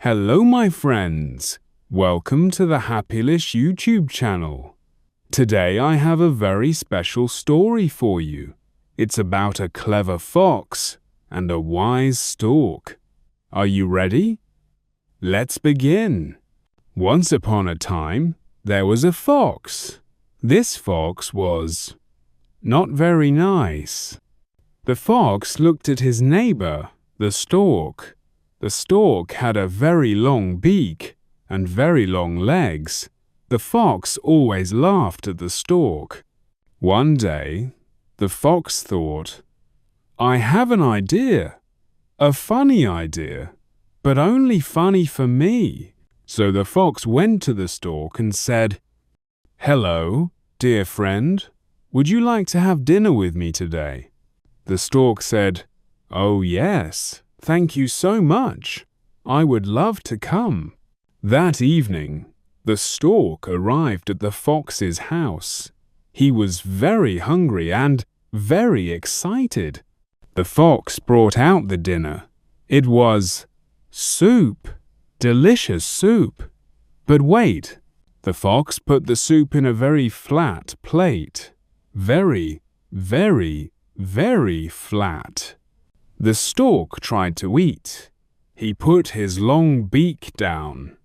Hello, my friends. Welcome to the Happylish YouTube channel. Today I have a very special story for you. It's about a clever fox and a wise stork. Are you ready? Let's begin. Once upon a time, there was a fox. This fox was not very nice. The fox looked at his neighbor, the stork. The stork had a very long beak and very long legs. The fox always laughed at the stork. One day, the fox thought, "I have an idea, a funny idea, but only funny for me." So the fox went to the stork and said, "Hello, dear friend, would you like to have dinner with me today?" The stork said, "Oh yes, thank you so much. I would love to come." That evening, the stork arrived at the fox's house. He was very hungry and very excited. The fox brought out the dinner. It was soup, delicious soup. But wait, the fox put the soup in a very flat plate. Very, very, very flat. The stork tried to eat. He put his long beak down,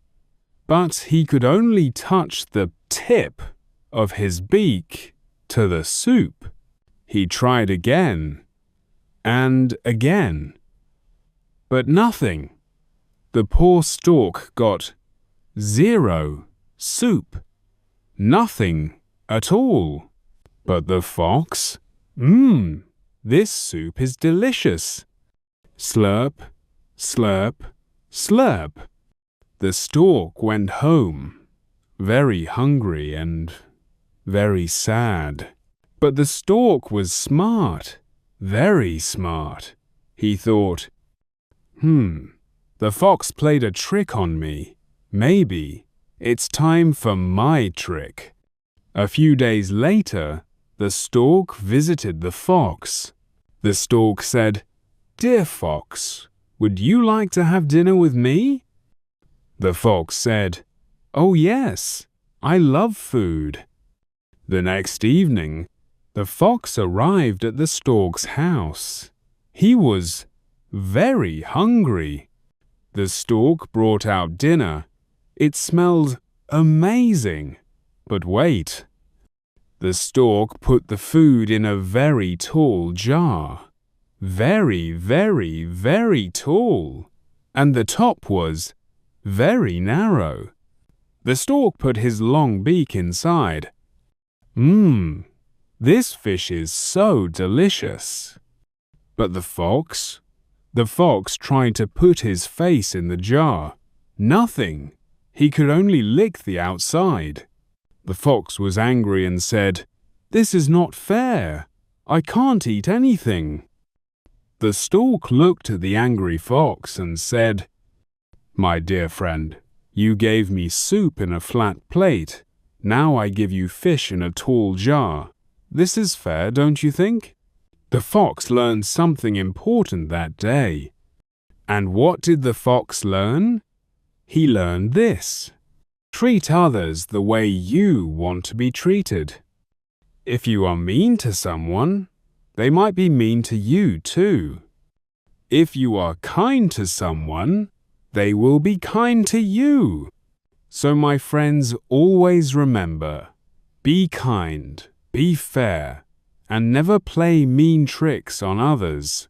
but he could only touch the tip of his beak to the soup. He tried again and again, but nothing. The poor stork got 0 soup, nothing at all. But the fox, this soup is delicious. Slurp, slurp, slurp. The stork went home, very hungry and very sad. But the stork was smart, very smart. He thought, the fox played a trick on me. Maybe it's time for my trick. A few days later, the stork visited the fox. The stork said, "Dear fox, would you like to have dinner with me?" The fox said, "Oh yes, I love food." The next evening, the fox arrived at the stork's house. He was very hungry. The stork brought out dinner. It smelled amazing. But wait. The stork put the food in a very tall jar. Very, very, very tall. And the top was very narrow. The stork put his long beak inside. This fish is so delicious. But the fox tried to put his face in the jar. Nothing. He could only lick the outside. The fox was angry and said, "This is not fair. I can't eat anything." The stork looked at the angry fox and said, "My dear friend, you gave me soup in a flat plate. Now I give you fish in a tall jar. This is fair, don't you think?" The fox learned something important that day. And what did the fox learn? He learned this. Treat others the way you want to be treated. If you are mean to someone, they might be mean to you too. If you are kind to someone, they will be kind to you. So my friends, always remember, be kind, be fair, and never play mean tricks on others.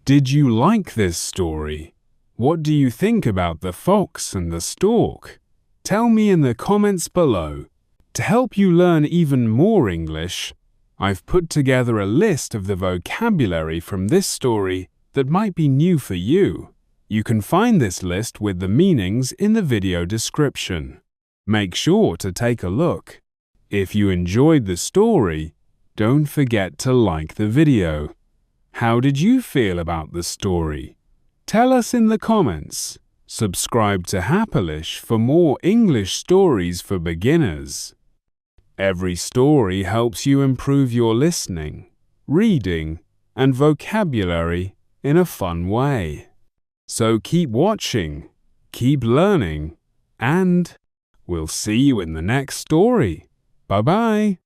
Did you like this story? What do you think about the fox and the stork? Tell me in the comments below. To help you learn even more English, I've put together a list of the vocabulary from this story that might be new for you. You can find this list with the meanings in the video description. Make sure to take a look. If you enjoyed the story, don't forget to like the video. How did you feel about the story? Tell us in the comments. Subscribe to Happylish for more English stories for beginners. Every story helps you improve your listening, reading, and vocabulary in a fun way. So keep watching keep learning, and we'll see you in the next story. Bye-bye.